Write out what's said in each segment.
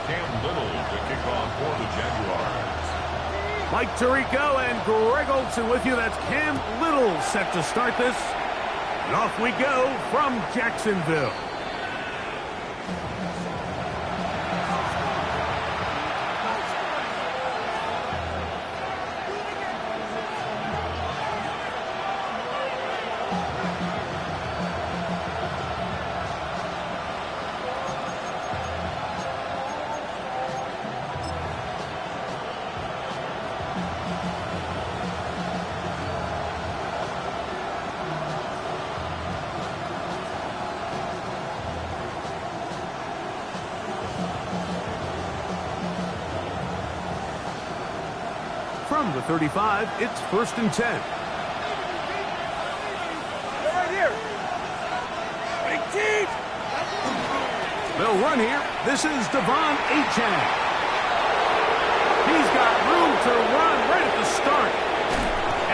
Cam Little to kick off for the Jaguars. Mike Tirico and Greg Olson with you. That's Cam Little set to start this. And off we go from Jacksonville. From the 35, it's 1st and 10. Right here. Big team. They'll run here. This is Devon Achane. He's got room to run right at the start.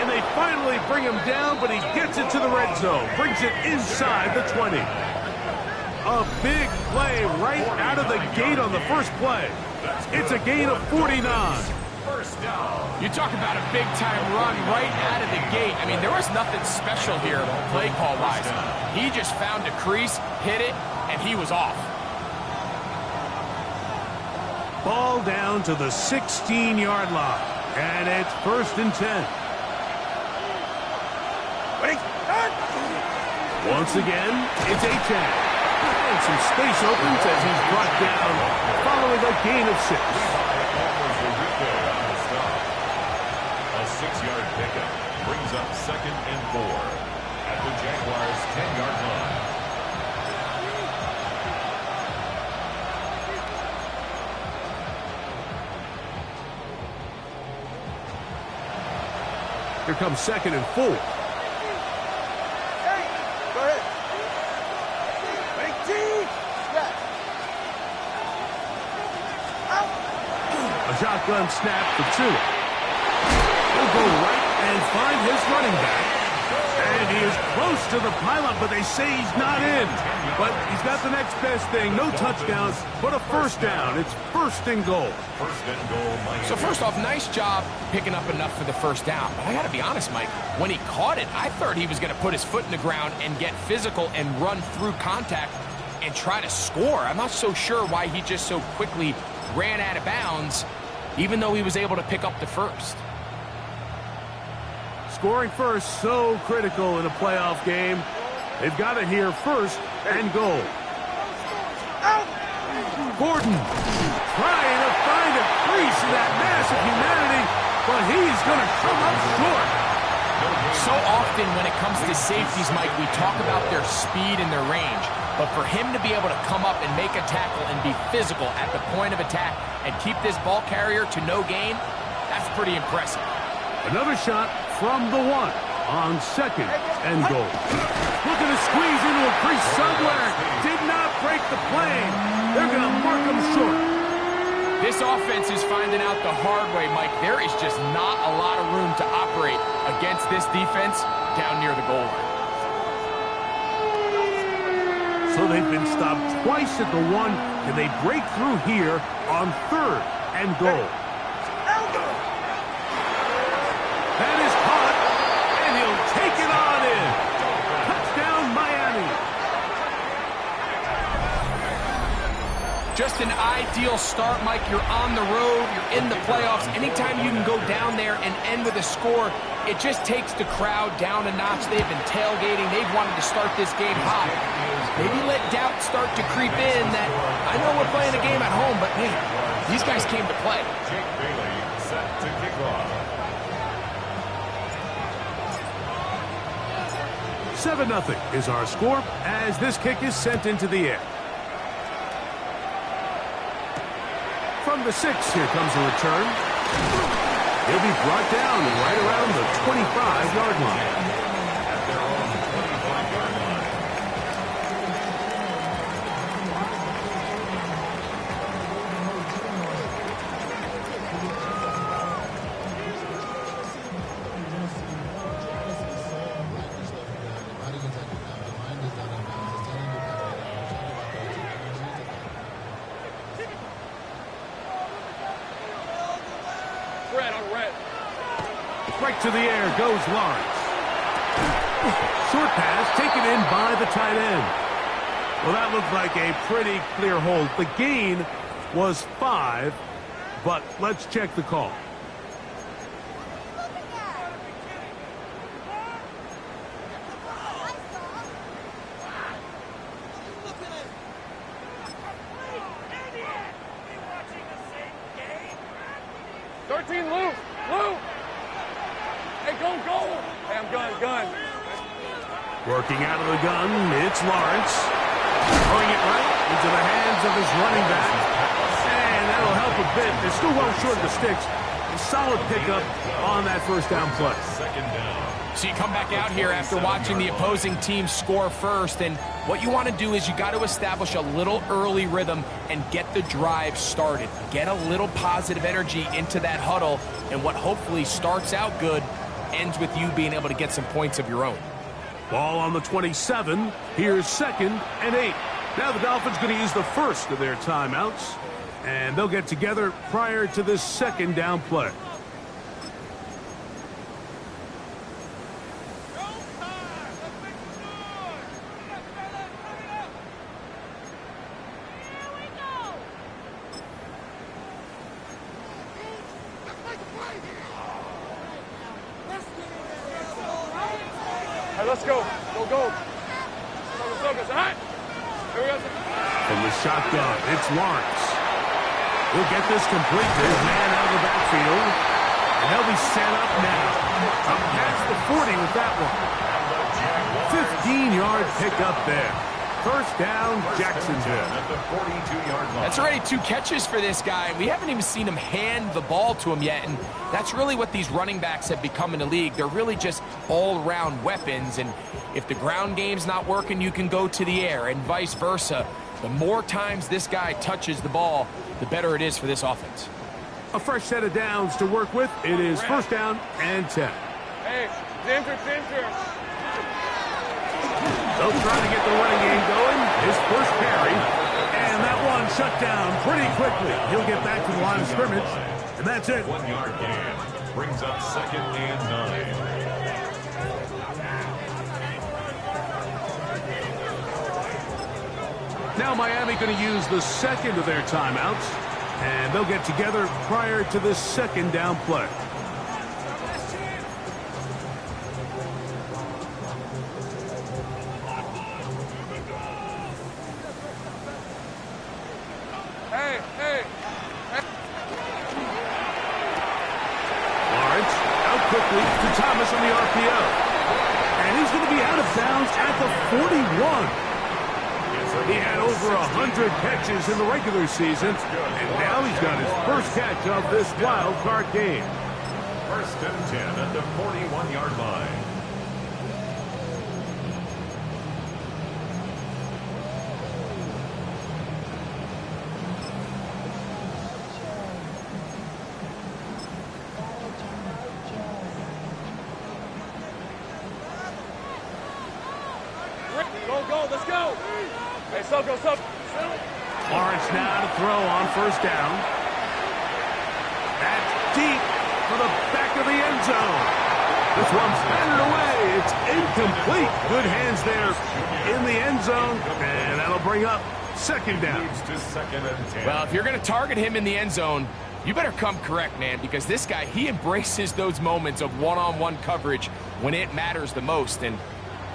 And they finally bring him down, but he gets it to the red zone. Brings it inside the 20. A big play right out of the gate on the first play. It's a gain of 49. You talk about a big-time run right out of the gate. I mean, there was nothing special here play call-wise. He just found a crease, hit it, and he was off. Ball down to the 16-yard line, and it's 1st and 10. Once again, it's Achane. And some space opens as he's brought down following a gain of 6. A 6-yard pickup brings up 2nd and 4 at the Jaguars' 10-yard line. Here comes 2nd and 4. Hey, go ahead. Big team. A shotgun snap for 2. He'll go right and find his running back. And he is close to the pylon, but they say he's not in. But he's got the next best thing. No touchdowns, but a 1st down. It's 1st and goal. 1st and goal. So first off, nice job picking up enough for the 1st down. But I got to be honest, Mike, when he caught it, I thought he was going to put his foot in the ground and get physical and run through contact and try to score. I'm not so sure why he just so quickly ran out of bounds, even though he was able to pick up the 1st. Scoring first, so critical in a playoff game. They've got it here 1st and goal. Gordon trying to find a crease in that mass of humanity, but he's going to come up short. So often when it comes to safeties, Mike, we talk about their speed and their range. But for him to be able to come up and make a tackle and be physical at the point of attack and keep this ball carrier to no gain, that's pretty impressive. Another shot from the 1 on 2nd and goal. Looking to squeeze into a crease somewhere. Did not break the plane. They're going to mark him short. This offense is finding out the hard way, Mike. There is just not a lot of room to operate against this defense down near the goal line. So they've been stopped twice at the 1. Can they break through here on 3rd and goal? That is caught, and he'll take it on in. Touchdown, Miami. Just an ideal start, Mike. You're on the road. You're in the playoffs. Anytime you can go down there and end with a score, it just takes the crowd down a notch. They've been tailgating. They've wanted to start this game hot. Maybe let doubt start to creep in that I know we're playing a game at home, but, hey, these guys came to play. Jake Bailey set to kick off. 7-0 is our score as this kick is sent into the air. From the 6, here comes a return. He'll be brought down right around the 25-yard line. At their own 25-yard line. Right to the air goes Lawrence. Short pass taken in by the tight end. Well, that looked like a pretty clear hold. The gain was 5, but let's check the call. Working out of the gun, it's Lawrence. Throwing it right into the hands of his running back. And that'll help a bit. They're still well short of the sticks. A solid pickup on that first down play. Second down. So you come back out here after watching the opposing team score first, and what you want to do is you got to establish a little early rhythm and get the drive started. Get a little positive energy into that huddle, and what hopefully starts out good ends with you being able to get some points of your own. Ball on the 27. Here's 2nd and 8. Now the Dolphins going to use the first of their timeouts, and they'll get together prior to this second down play. Let's go. Go. From the shotgun, it's Lawrence. He'll get this complete to his man out of the backfield. And they'll be set up now. Up past the 40 with that one. 15-yard pickup there. First down, Jacksonville. At the 42-yard line. That's already 2 catches for this guy. We haven't even seen him hand the ball to him yet, and that's really what these running backs have become in the league. They're really just all-around weapons, and if the ground game's not working, you can go to the air, and vice versa. The more times this guy touches the ball, the better it is for this offense. A fresh set of downs to work with. It is first down and 10. Hey, Ginger. They'll try to get the running game going. His first carry. And that one shut down pretty quickly. He'll get back to the line of scrimmage. And that's it. 1-yard gain. Brings up 2nd and 9. Now Miami going to use the second of their timeouts. And they'll get together prior to this second down play. Quickly to Thomas on the RPO. And he's going to be out of bounds at the 41. He had over 100 catches in the regular season, and now he's got his first catch of this wild card game. First and 10 at the 41-yard line. Go, let's go. Hey, go. Lawrence now to throw on first down. That's deep for the back of the end zone. This one's batted away. It's incomplete. Good hands there in the end zone, and that'll bring up second down. To 2nd and 10. Well, if you're going to target him in the end zone, you better come correct, man, because this guy, he embraces those moments of one-on-one coverage when it matters the most, and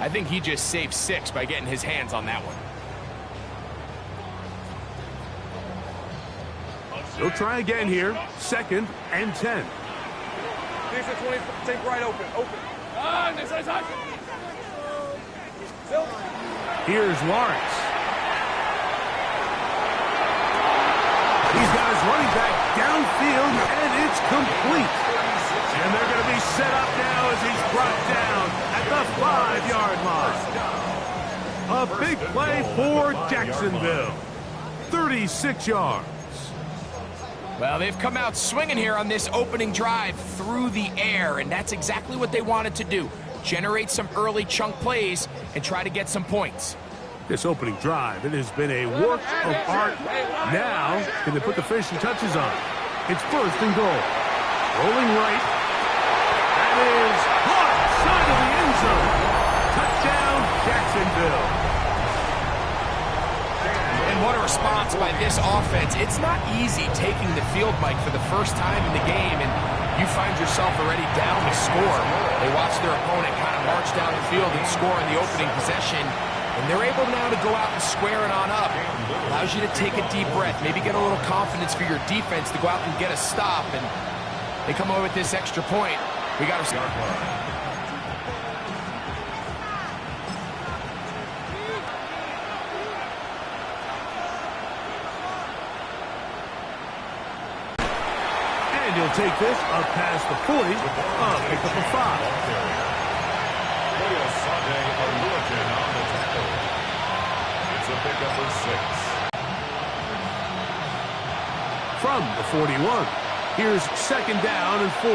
I think he just saved 6 by getting his hands on that one. He'll try again here. 2nd and 10. Defense 20, take right open. Here's Lawrence. He's got his running back downfield, and it's complete. And they're going to be set up now as he's brought down at the 5-yard line. A big play for Jacksonville. 36 yards. Well, they've come out swinging here on this opening drive through the air, and that's exactly what they wanted to do. Generate some early chunk plays and try to get some points. This opening drive, it has been a work of art. Now, can they put the finishing touches on? It's first and goal. Rolling right. That is caught side of the end zone. Touchdown, Jacksonville. And what a response by this offense. It's not easy taking the field, Mike, for the first time in the game, and you find yourself already down to score. They watch their opponent kind of march down the field and score in the opening possession, and they're able now to go out and square it on up. Allows you to take a deep breath, maybe get a little confidence for your defense to go out and get a stop, and they come away with this extra point. We got to start. And he'll take this up past the 40. Pick up a 5. It's a pickup of 6. From the 41. Here's second down and 4.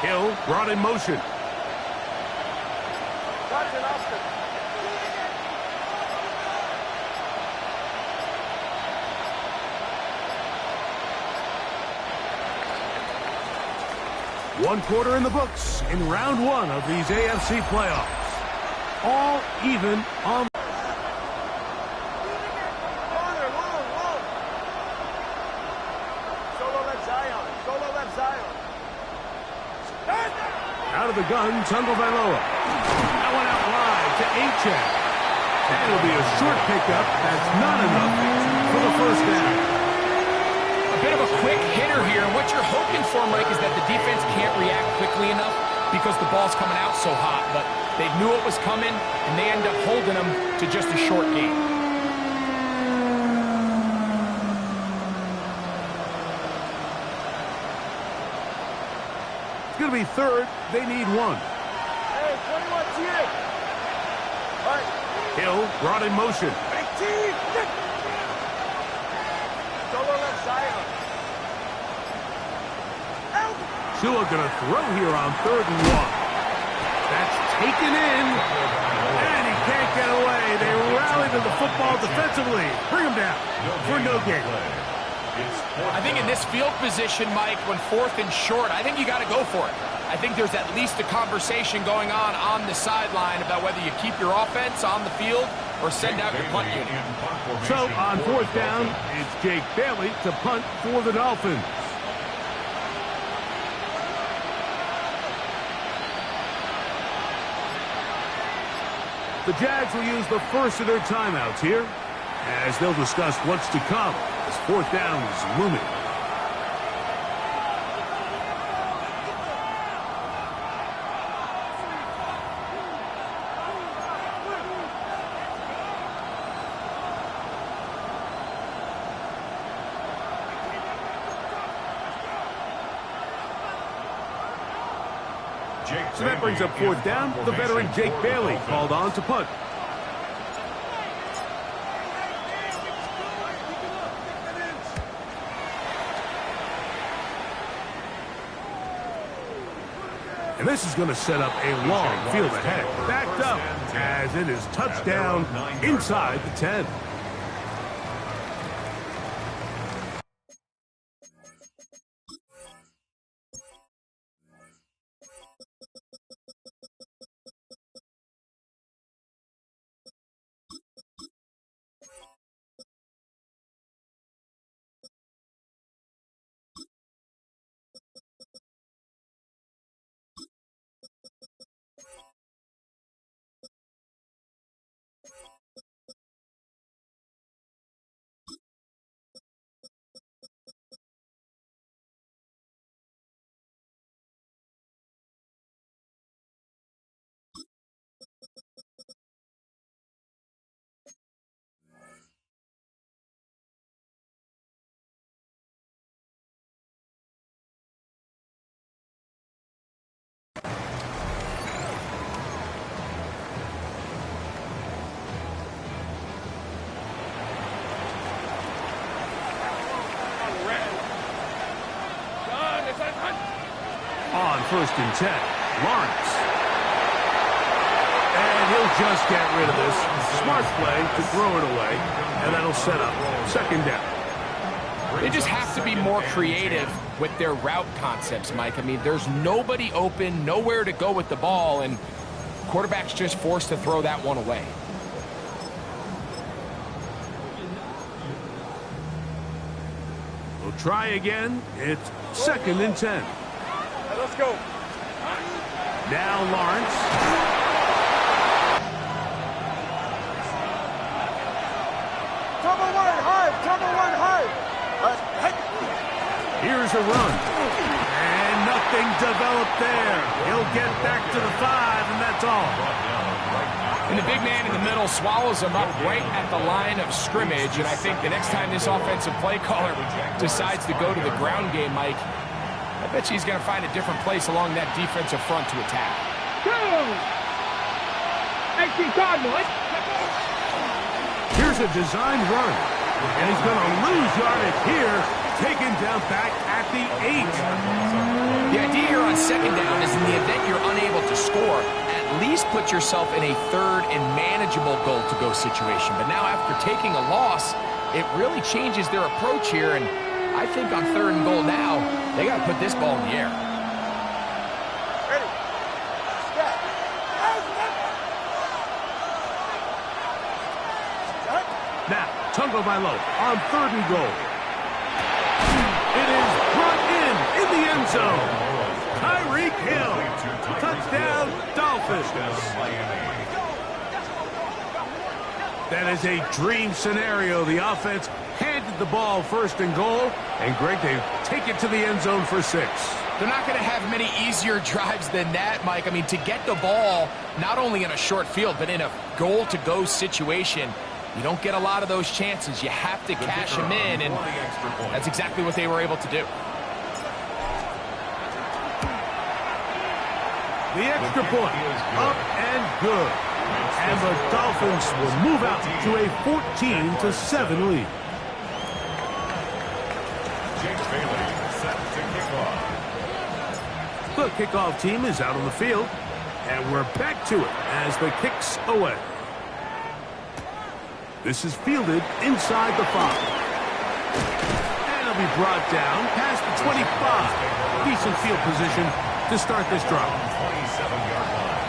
Hill brought in motion. One quarter in the books in round 1 of these AFC playoffs. All even on. Out of the gun, Tungo Vailoa. That one out wide to Achek. And it'll be a short pickup. That's not enough for the first down. A bit of a quick hitter here. What you're hoping for, Mike, is that the defense can't react quickly enough because the ball's coming out so hot. But they knew it was coming, and they end up holding them to just a short game. It's going to be third. They need 1. Hey, 21 TA. All right. Hill brought in motion. 18. Solo left side. Tua going to throw here on 3rd and 1. That's taken in. And he can't get away. They rally to the football defensively. Bring him down for no gain. I think in this field position, Mike, when 4th and short, I think you got to go for it. I think there's at least a conversation going on the sideline about whether you keep your offense on the field or send out your punt unit. So on 4th down, it's Jake Bailey to punt for the Dolphins. The Jags will use the first of their timeouts here as they'll discuss what's to come as 4th down is looming. So that brings up 4th down. The veteran Jake Bailey called on to punt. And this is going to set up a long field ahead. Backed up as it is touchdown inside the 10. On 1st and 10, Lawrence. And he'll just get rid of this. Smart play to throw it away, and that'll set up 2nd down. They just have to be more creative with their route concepts, Mike. I mean, there's nobody open, nowhere to go with the ball, and quarterback's just forced to throw that one away. We'll try again. It's 2nd and 10. Hey, let's go. Now Lawrence. Cover one high. Cover one high. Here's a run. And nothing developed there. He'll get back to the 5, and that's all. And the big man in the middle swallows him up right at the line of scrimmage. And I think the next time this offensive play caller decides to go to the ground game, Mike, I bet you he's going to find a different place along that defensive front to attack. Here's a designed run. And he's going to lose yardage here. Taken down back at the 8. The idea here on 2nd down is in the event you're unable to score, at least put yourself in a 3rd and manageable goal-to-go situation. But now after taking a loss, it really changes their approach here. And I think on 3rd and goal now, they got to put this ball in the air. Ready. Step. Now, Tagovailoa on 3rd and goal. It is brought in the end zone. Tyreek Hill. Touchdown, Dolphins. That is a dream scenario. The offense handed the ball 1st and goal. And Greg, they take it to the end zone for 6. They're not going to have many easier drives than that, Mike. I mean, to get the ball, not only in a short field, but in a goal-to-go situation, you don't get a lot of those chances. You have to cash them in, and that's exactly what they were able to do. The extra point, up and good. And the Dolphins will move out to a 14-7 lead. The kickoff team is out on the field, and we're back to it as the kick's away. This is fielded inside the 5. And it'll be brought down past the 25. Decent field position to start this drive. 27-yard line.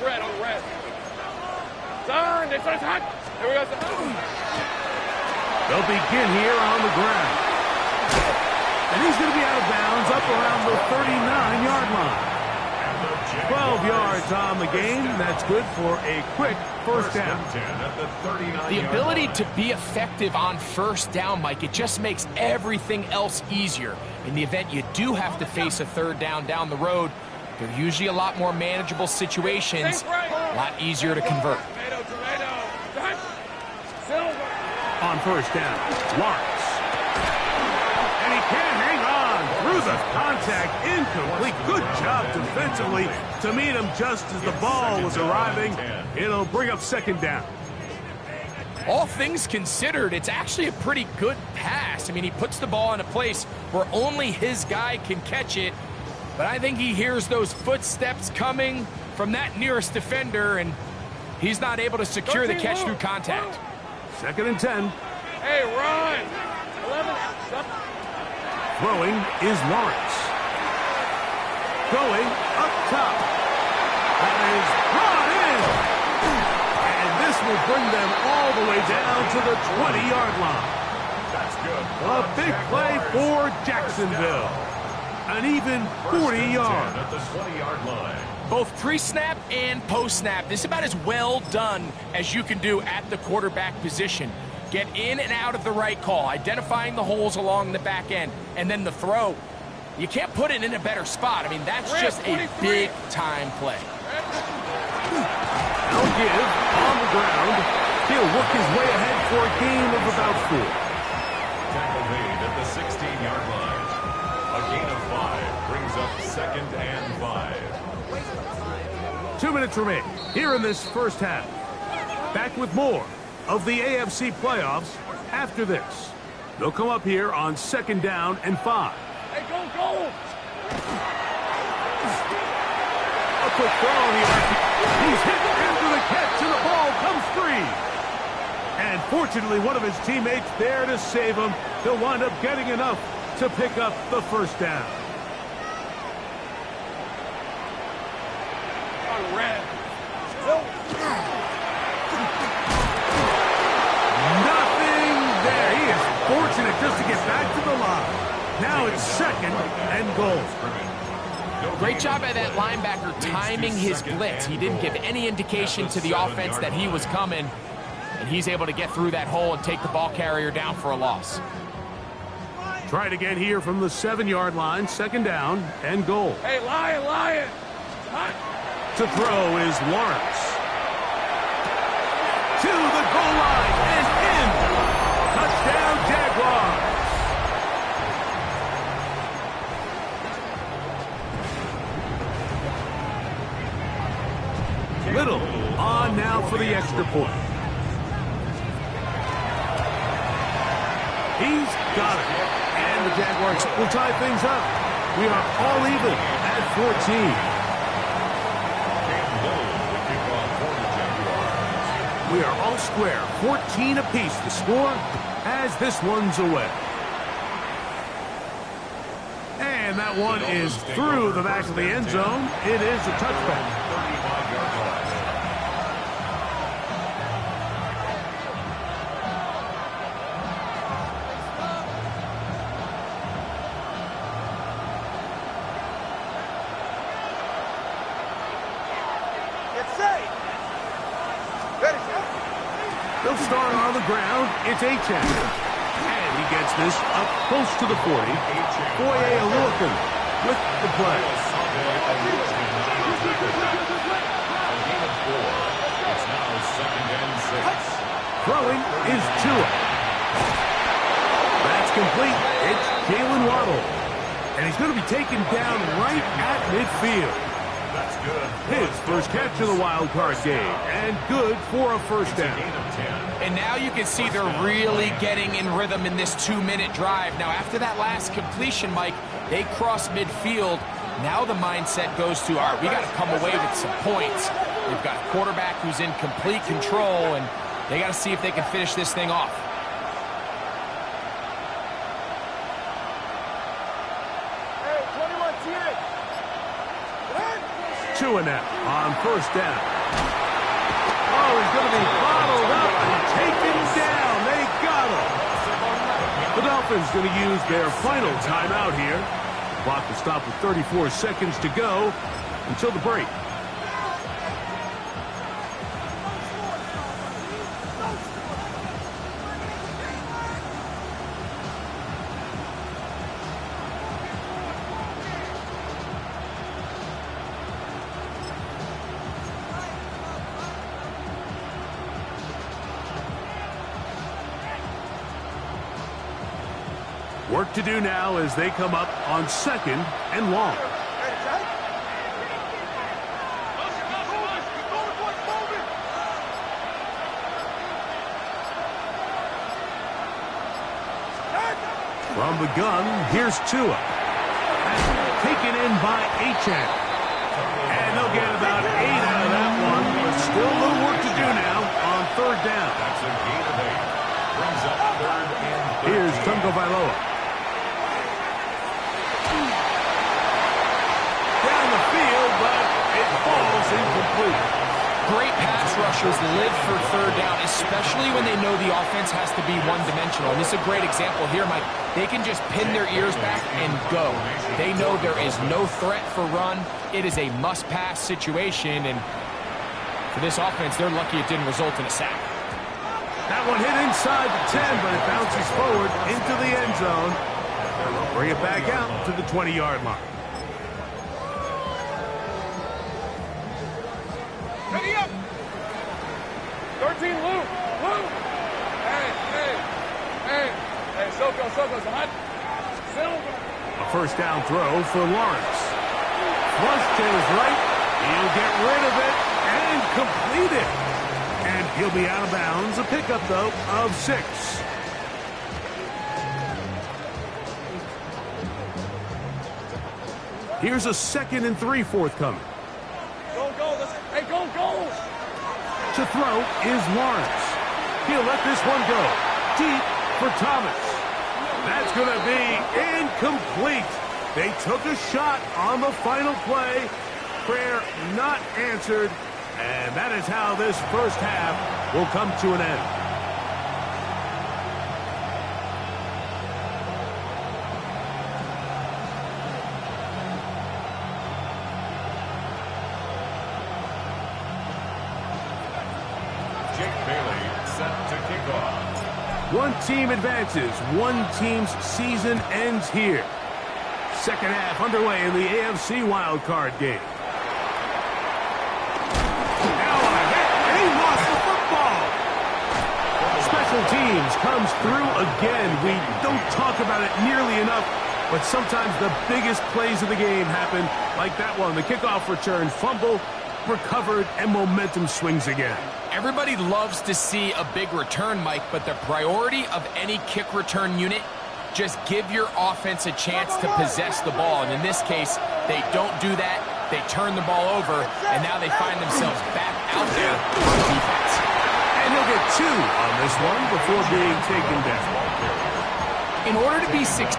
Red on red. Turn. This one's hot. Here we go. They'll begin here on the ground. And he's going to be out of bounds up around the 39-yard line. 12 yards on the game. That's good for a quick 1st down. The ability to be effective on 1st down, Mike, it just makes everything else easier. In the event you do have to face a 3rd down the road, they're usually a lot more manageable situations, a lot easier to convert. On 1st down, Lawrence. And he can't hang on through the contact. Incomplete. Good job defensively to meet him just as the ball was arriving. It'll bring up 2nd down. All things considered, it's actually a pretty good pass. I mean, he puts the ball in a place where only his guy can catch it. But I think he hears those footsteps coming from that nearest defender, and he's not able to secure the catch through contact. 2nd and 10. Hey, run. 11. Throwing is Lawrence. Going up top. That is brought in. And this will bring them all the way down to the 20-yard line. That's good. A big play for Jacksonville. An even 40 yards. At the 20-yard line. Both pre-snap and post-snap, this is about as well done as you can do at the quarterback position. Get in and out of the right call, identifying the holes along the back end, and then the throw. You can't put it in a better spot. I mean, that's just a big-time play. Now give on the ground. He'll work his way ahead for a gain of about 4. Tackle made at the 16-yard line. A gain of 5 brings up 2nd and 5. 2 minutes remain here in this 1st half. Back with more of the AFC playoffs after this. They'll come up here on 2nd down and 5. Hey, go! A quick throw here. He's hit after the catch, and the ball comes free. And fortunately, one of his teammates there to save him. He'll wind up getting enough to pick up the 1st down. On red. Nothing there. He is fortunate just to get back to the line. Now it's 2nd and goal. Great job by that linebacker timing his blitz. He didn't give any indication to the offense that he was coming, and he's able to get through that hole and take the ball carrier down for a loss. Try it again here from the 7-yard line, 2nd down and goal. Hey, Lion! Hot. To throw is Lawrence. To the goal line and in. Touchdown, Jaguars. Little on now for the extra point. He's got it. And the Jaguars will tie things up. We are all even at 14. We are all square, 14 apiece the score as this one's away. And that one is through the back of the end zone. It is a touchback. They'll start on the ground. It's Achane. And he gets this up close to the 40. Boye Aluakin with the play. It's now 2nd and 6. Throwing is Tua. That's complete. It's Jalen Waddle. And he's going to be taken down right at midfield. That's good. His first catch of the wild card game, and good for a 1st down. And now you can see they're really getting in rhythm in this 2-minute drive. Now, after that last completion, Mike, they cross midfield. Now the mindset goes to, all right, we got to come away with some points. They've got a quarterback who's in complete control, and they got to see if they can finish this thing off. Tua now on 1st down. Oh, he's going to be bottled up and taken down. They got him. The Dolphins going to use their final timeout here. Clock will stop with 34 seconds to go until the break. Work to do now as they come up on 2nd and long. From the gun, here's Tua. Taken in by Achane. And they'll get about 8 out of that one, but still a little work to do now on 3rd down. That's a gain of 8. Brings up 3rd and 13. Here's Tungo Bailoa. Down the field, but it falls incomplete. Great pass rushers live for 3rd down, especially when they know the offense has to be one-dimensional. And this is a great example here, Mike. They can just pin their ears back and go. They know there is no threat for run. It is a must-pass situation, and for this offense, they're lucky it didn't result in a sack. That one hit inside the 10, but it bounces forward into the end zone. And they'll bring it back out to the 20-yard line. Ready up! 13, Luke! Hey, Soko, hot. Silver. A 1st down throw for Lawrence. Flush to his right. He'll get rid of it and complete it. And he'll be out of bounds. A pickup, though, of 6. Here's a 2nd and 3 forthcoming. Go, go. Hey, go, go. To throw is Lawrence. He'll let this one go. Deep for Thomas. That's going to be incomplete. They took a shot on the final play. Prayer not answered. And that is how this first half will come to an end. One team advances. One team's season ends here. Second half underway in the AFC Wildcard game. Now a hit, and he lost the football. Special teams comes through again. We don't talk about it nearly enough, but sometimes the biggest plays of the game happen like that one. The kickoff return, fumble, recovered, and momentum swings again. Everybody loves to see a big return, Mike, but the priority of any kick return unit, just give your offense a chance to possess the ball. And in this case, they don't do that. They turn the ball over, and now they find themselves back out there on defense. And he'll get 2 on this one before being taken down. In order to be successful,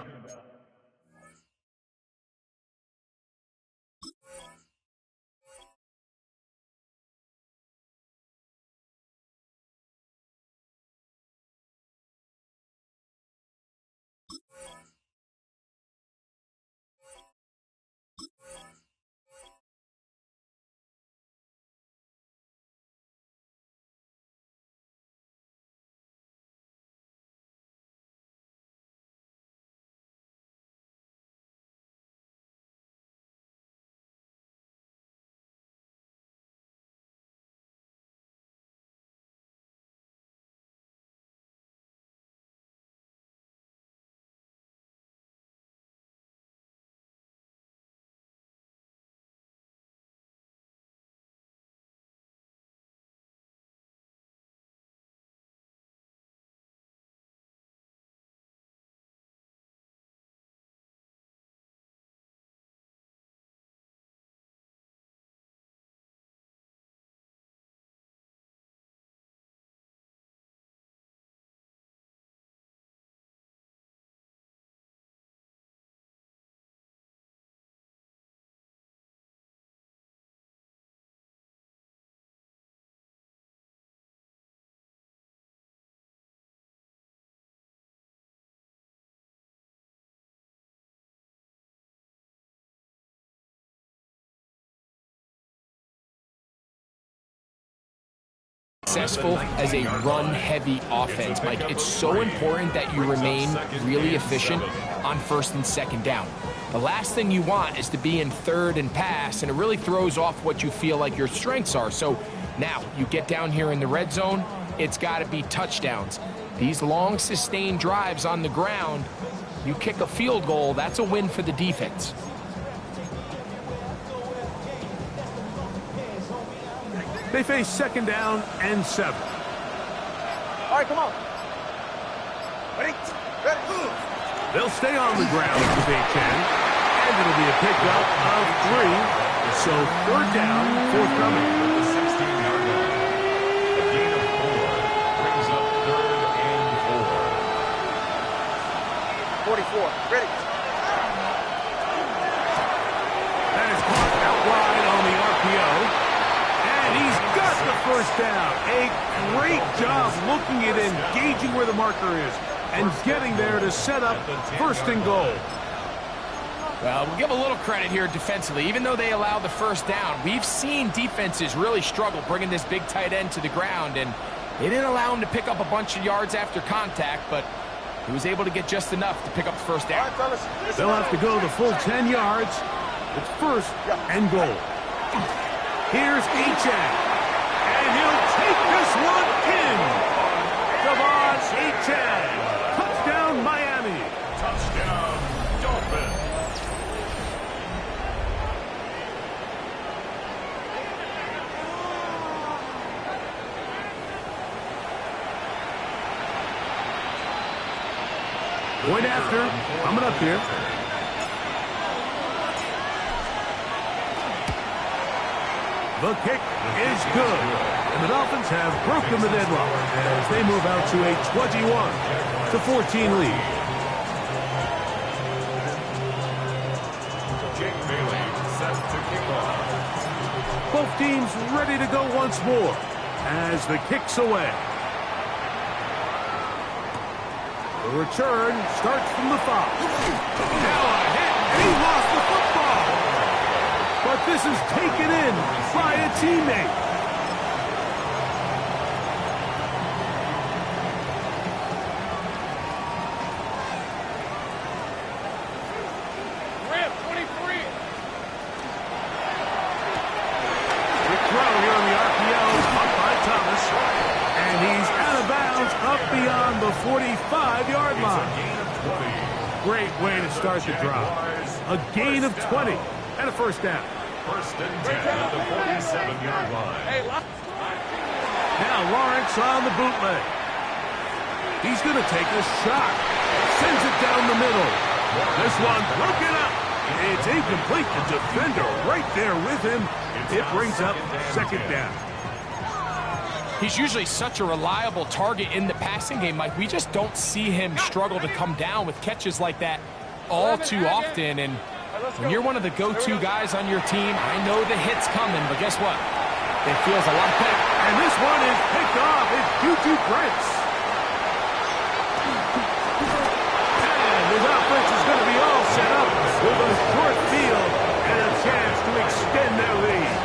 as a run-heavy offense, Mike, it's so important that you remain really efficient on 1st and 2nd down. The last thing you want is to be in 3rd and pass, and it really throws off what you feel like your strengths are. So now you get down here in the red zone, it's got to be touchdowns. These long, sustained drives on the ground, you kick a field goal, that's a win for the defense. They face 2nd down and 7. All right, come on. Ready? Ready. They'll stay on the ground for the 10, and it'll be a pickup of 3. So 3rd down, forthcoming. At the 16-yard line. A gain of 4 brings up 3rd and 4. 44. Ready. That is caught out wide on the RPO. He's got the 1st down. A great job looking at engaging where the marker is and getting there to set up 1st and goal. Well, we'll give a little credit here defensively. Even though they allow the 1st down, we've seen defenses really struggle bringing this big tight end to the ground, and they didn't allow him to pick up a bunch of yards after contact, but he was able to get just enough to pick up the 1st down. They'll have to go the full 10 yards. It's 1st and goal. Here's Achane, and he'll take this one in. Devon Achane, touchdown Miami. Touchdown, Dolphins. Point after, coming up here. The kick is good. And the Dolphins have broken the deadlock as they move out to a 21-14 lead. Jake Bailey set to kick off. Both teams ready to go once more as the kick's away. The return starts from the 5. Now a hit, and he lost the football. But this is taken in by a teammate. Rip, 23. Quick throw here on the RPO, up by Thomas. And he's out of bounds up beyond the 45-yard line. Great way to start the drive. A gain of 20 and a first down. First and 10 at the 47-yard line. Hey, Now Lawrence on the bootleg. He's going to take a shot. Sends it down the middle. This one broken up. It's incomplete. The defender right there with him. It brings up second down. He's usually such a reliable target in the passing game, Mike. We just don't see him struggle to come down with catches like that all too often. And when you're one of the go-to guys on your team, I know the hit's coming, but guess what? It feels a lot better. And this one is picked off. It's Juju Prince. And his offense is going to be all set up with a short field and a chance to extend their lead.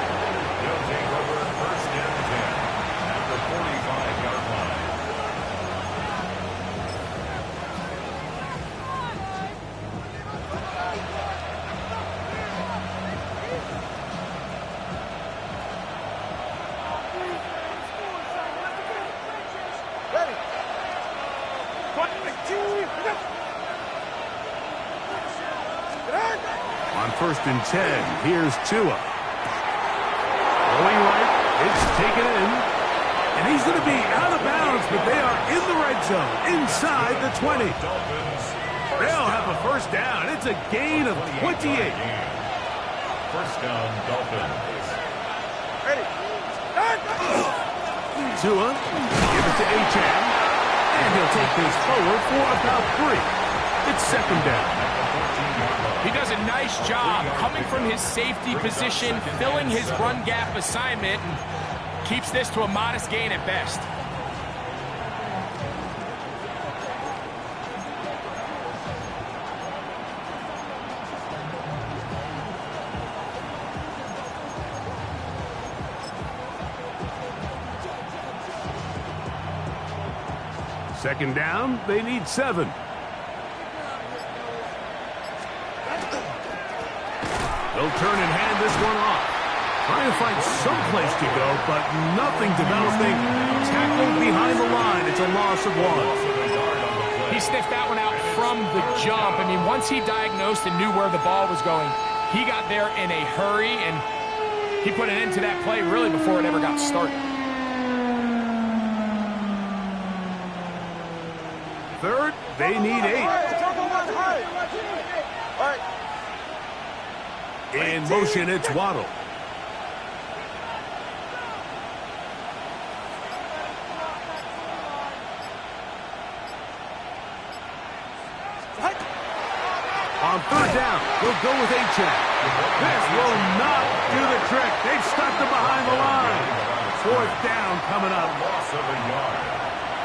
They'll take over first and 10 at the 45-yard line. On first and 10, here's Tua. Going right, it's taken in. And he's going to be out of bounds, but they are in the red zone, inside the 20. They'll have a first down. It's a gain of 28. First down, Dolphins. Tua, give it to Achane. And he'll take this forward for about 3. It's second down. He does a nice job coming from his safety position, filling his run gap assignment, and keeps this to a modest gain at best. Second down, they need 7. They'll turn and hand this one off. Trying to find some place to go, but nothing developing. Tackled behind the line. It's a loss of 1. He sniffed that one out from the jump. I mean, once he diagnosed and knew where the ball was going, he got there in a hurry, and he put an end to that play really before it ever got started. Third, they need 8. In motion, it's Waddle. On third down, we'll go with Achane. This will not do the trick. They've stopped him behind the line. Fourth down coming up. Loss of a yard.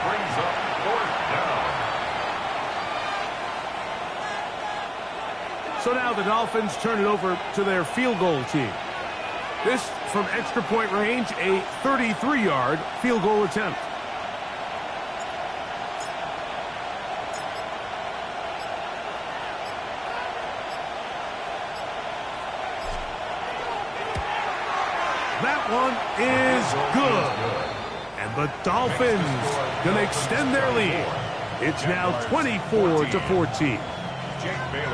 Brings up fourth down. So now the Dolphins turn it over to their field goal team. This from extra point range, a 33-yard field goal attempt. That one is good. And the Dolphins going to extend their lead. It's now 24-14.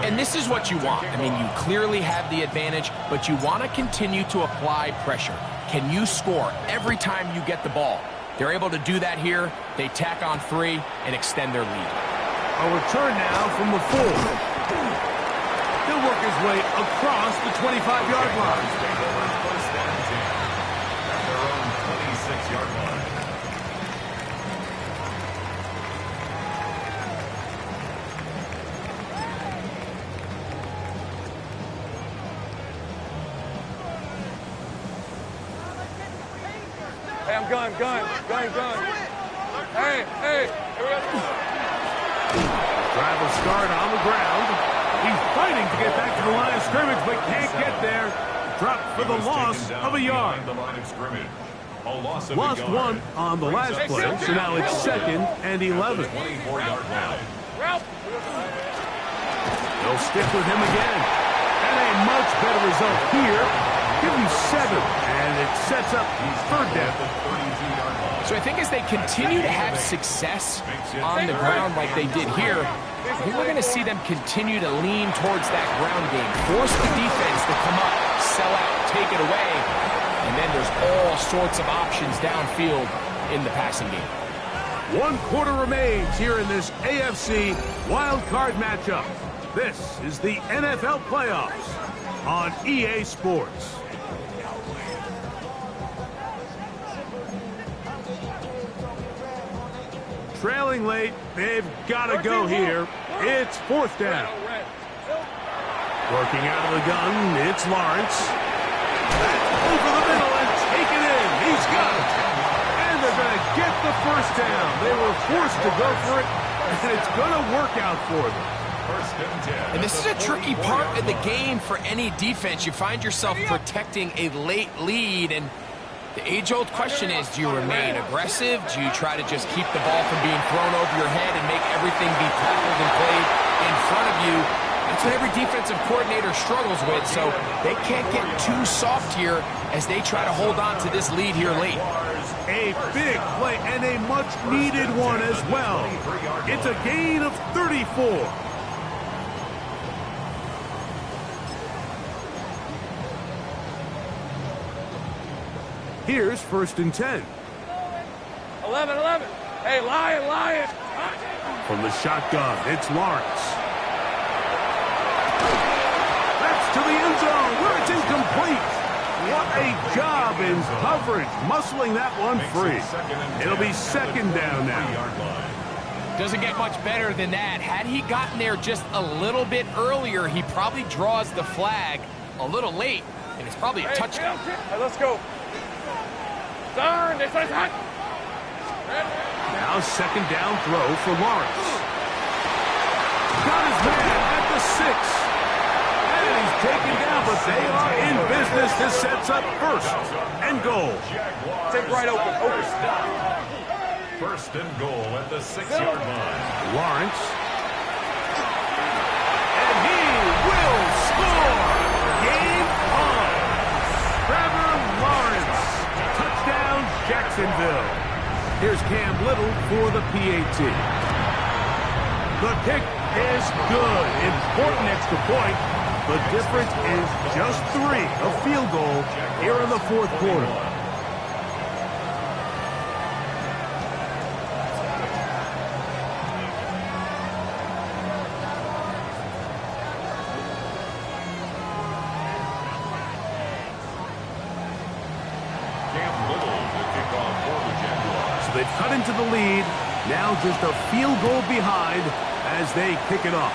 And this is what you want. I mean, you clearly have the advantage, but you want to continue to apply pressure. Can you score every time you get the ball? They're able to do that here. They tack on 3 and extend their lead. A return now from the 4. He'll work his way across the 25-yard line. Hey, I'm gun. Hey, here we go. Drive will start on the ground. He's fighting to get back to the line of scrimmage, but can't get there. Dropped for the loss of a yard. Lost one on the last play, so now it's 2nd and 11. 24-yard line. They'll stick with him again. And a much better result here. Give him 7, and it sets up 3rd down. So I think as they continue to have success on the ground like they did here, I think we're going to see them continue to lean towards that ground game. Force the defense to come up, sell out, take it away, and then there's all sorts of options downfield in the passing game. 1 quarter remains here in this AFC Wildcard matchup. This is the NFL playoffs on EA Sports. Trailing late, they've got to go here. It's 4th down. Working out of the gun, it's Lawrence. Over the middle and take it in. He's got it. And they're going to get the 1st down. They were forced to go for it, and it's going to work out for them. And this is a tricky part of the game for any defense. You find yourself protecting a late lead, and the age-old question is, do you remain aggressive? Do you try to just keep the ball from being thrown over your head and make everything be tackled and played in front of you? That's what every defensive coordinator struggles with, so they can't get too soft here as they try to hold on to this lead here late. A big play and a much-needed one as well. It's a gain of 34. Here's 1st and 10. 11. Hey, Lion. From the shotgun, it's Lawrence. That's to the end zone where it's incomplete. What a job in coverage, muscling that one free. It'll be 2nd down now. Doesn't get much better than that. Had he gotten there just a little bit earlier, he probably draws the flag a little late, and it's probably a touchdown. Hey, let's go. Turn, it's hot. Now 2nd down throw for Lawrence. Got his man at the 6. And he's taken down, but they are in business. This sets up 1st and goal. Take right open. 1st and goal at the 6-yard line. Lawrence. And he will score. Game on. Trevor Lawrence. Touchdown, Jacksonville. Here's Cam Little for the PAT. The kick is good. Important extra point. The difference is just 3. A field goal here in the 4th quarter. They've cut into the lead. Now just a field goal behind as they kick it off.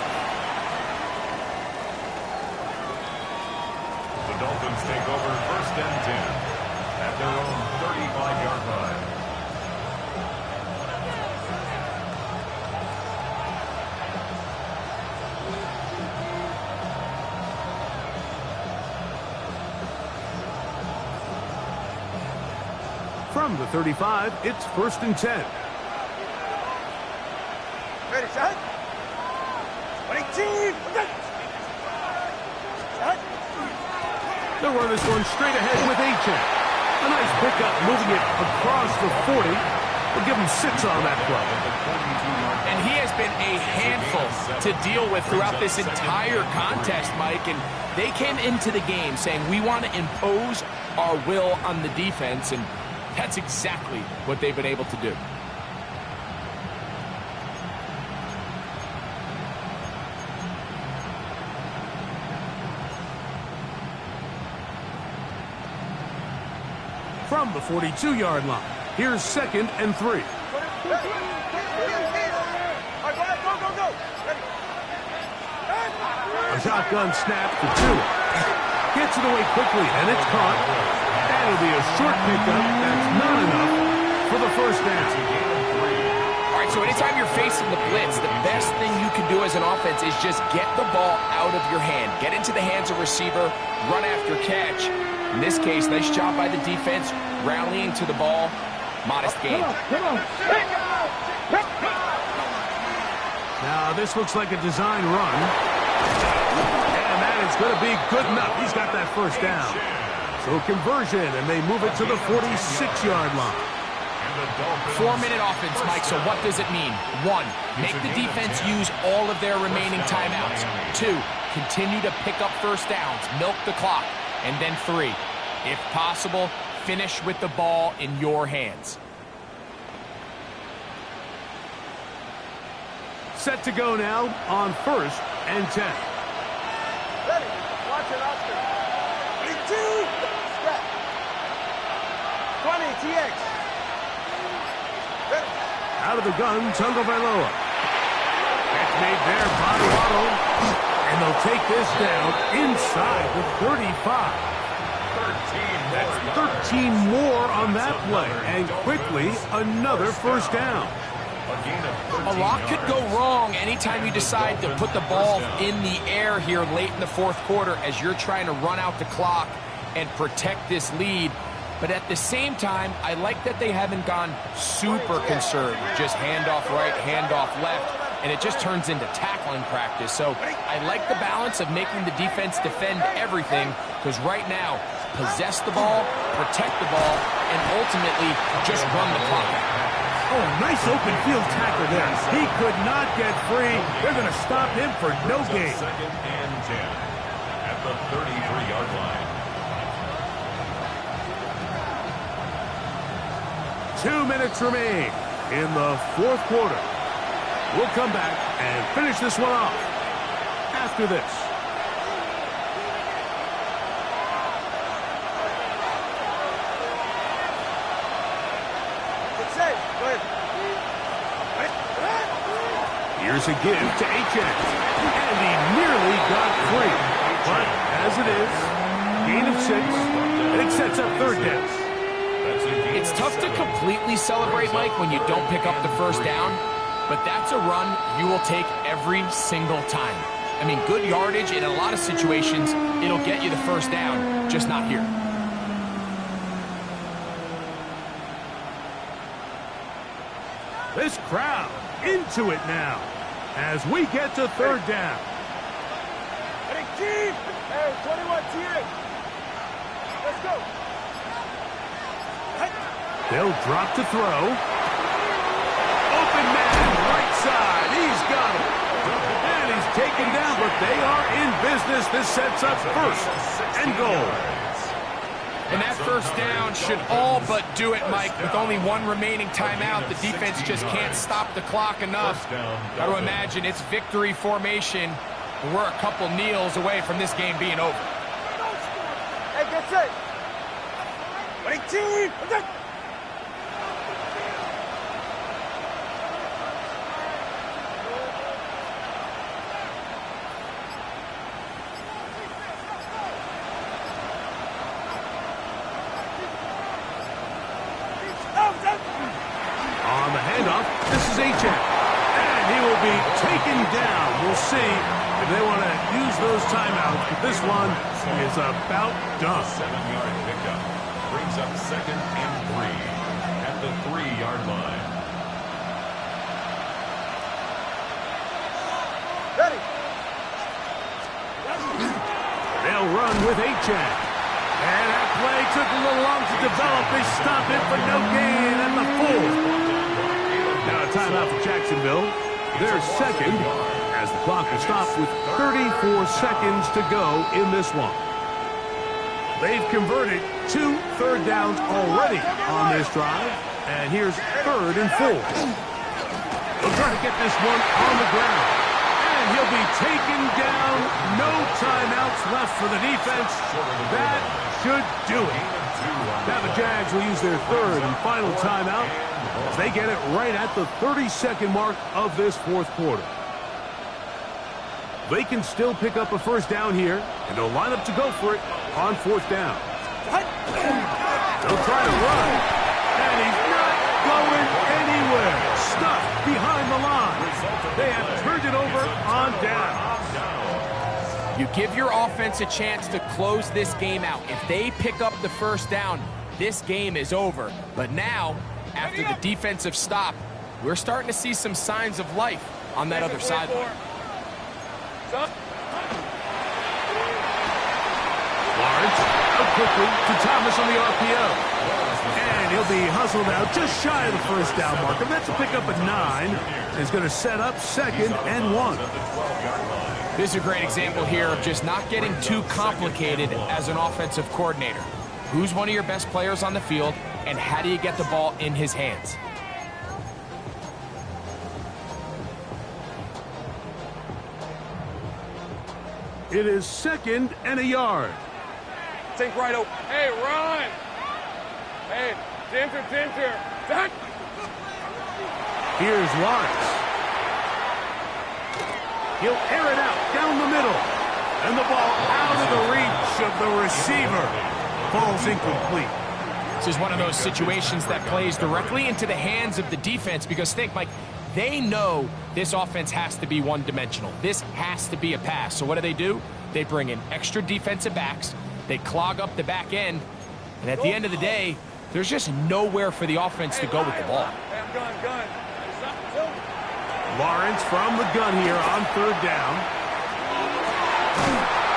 The Dolphins take over 1st and 10 at their own 35-yard line. From the 35, it's 1st and 10. Ready, shot. 18. They'll run this one straight ahead with Achane. A nice pickup moving it across the 40. We'll give him 6 on that play. And he has been a handful to deal with throughout this entire contest, Mike. And they came into the game saying, we want to impose our will on the defense, and that's exactly what they've been able to do. From the 42-yard line, here's 2nd and 3. A shotgun snap to Tua. Gets it away quickly, and it's caught. That'll be a short pickup. That's not enough first down. All right, so anytime you're facing the blitz, the best thing you can do as an offense is just get the ball out of your hand. Get into the hands of receiver, run after catch. In this case, nice job by the defense, rallying to the ball. Modest gain. Now, this looks like a design run. And that is going to be good enough. He's got that first down. So conversion, and they move it to the 46-yard line. 4-minute offense, Mike, so what does it mean? 1, make the defense use all of their remaining timeouts. 2, continue to pick up first downs, milk the clock. And then 3, if possible, finish with the ball in your hands. Set to go now on 1st and 10. Ready. Watch it, Oscar. 2. Step. 20, TX. Ready. Out of the gun, Tagovailoa. That's made there by Waddle. And they'll take this down inside the 35. 13 more on that play. And quickly, another first down. A lot could go wrong anytime you decide to put the ball in the air here late in the 4th quarter as you're trying to run out the clock and protect this lead. But at the same time, I like that they haven't gone super conservative. Just handoff right, handoff left, and it just turns into tackling practice. So I like the balance of making the defense defend everything, because right now, possess the ball, protect the ball, and ultimately just run the clock. Oh, nice open field tackle there. He could not get free. They're going to stop him for no gain. 2nd and 10 at the 33-yard line. 2 minutes remain in the 4th quarter. We'll come back and finish this one off after this. Here's a give to H.X. And he nearly got free. But as it is, gain of 6, and it sets up 3rd down. It's tough to completely celebrate, Mike, when you don't pick up the first down, but that's a run you will take every single time. I mean, good yardage in a lot of situations, it'll get you the first down, just not here. This crowd into it now as we get to 3rd down. Hey, 21, TX. Let's go. They'll drop to throw. Open man, right side. He's got him. And he's taken down, but they are in business. This sets up 1st and goal. And that first down should all but do it, Mike. With only 1 remaining timeout, the defense just can't stop the clock enough. Got to imagine it's victory formation. And we're a couple kneels away from this game being over. Hey, get set. 22. On the handoff, this is H.X. And he will be taken down. We'll see if they want to use those timeouts. But this one is about done. 7-yard pickup brings up 2nd and 3 at the 3-yard line. Ready. They'll run with H.X. And that play took a little long to develop. They stop it for no gain at the full. Now a timeout for Jacksonville. They're 2nd as the clock will stop with 34 seconds to go in this one. They've converted 2 third downs already on this drive. And here's 3rd and 4. They'll try to get this one on the ground. And he'll be taken down. No timeouts left for the defense. That should do it. Now the Jags will use their 3rd and final timeout as they get it right at the 32nd mark of this 4th quarter. They can still pick up a first down here, and they'll line up to go for it on 4th down. They'll try to run, and he's not going nowhere. Stuffed behind the line. They have turned it over on down. You give your offense a chance to close this game out. If they pick up the first down, this game is over. But now, after the defensive stop, we're starting to see some signs of life on that other sideline. Lawrence out quickly to Thomas on the RPO. And he'll be hustled out just shy of the first down marker. That's a pickup at 9. Is going to set up 2nd and 1. This is a great example here of just not getting too complicated as an offensive coordinator. Who's one of your best players on the field, and how do you get the ball in his hands? It is 2nd and a yard. Think right over. Hey, run! Hey, Dinter. Duck! Here's Lawrence. He'll air it out down the middle. And the ball out of the reach of the receiver. Falls incomplete. This is one of those situations that plays directly into the hands of the defense because think, Mike, they know this offense has to be one-dimensional. This has to be a pass. So what do? They bring in extra defensive backs. They clog up the back end. And at the end of the day, there's just nowhere for the offense to go with the ball. Gun. Lawrence from the gun here on 3rd down.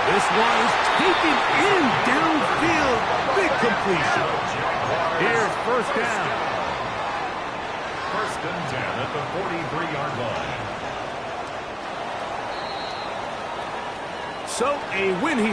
This one is taken in downfield. Big completion. Here's 1st down. 1st and 10 at the 43-yard line. So a win here.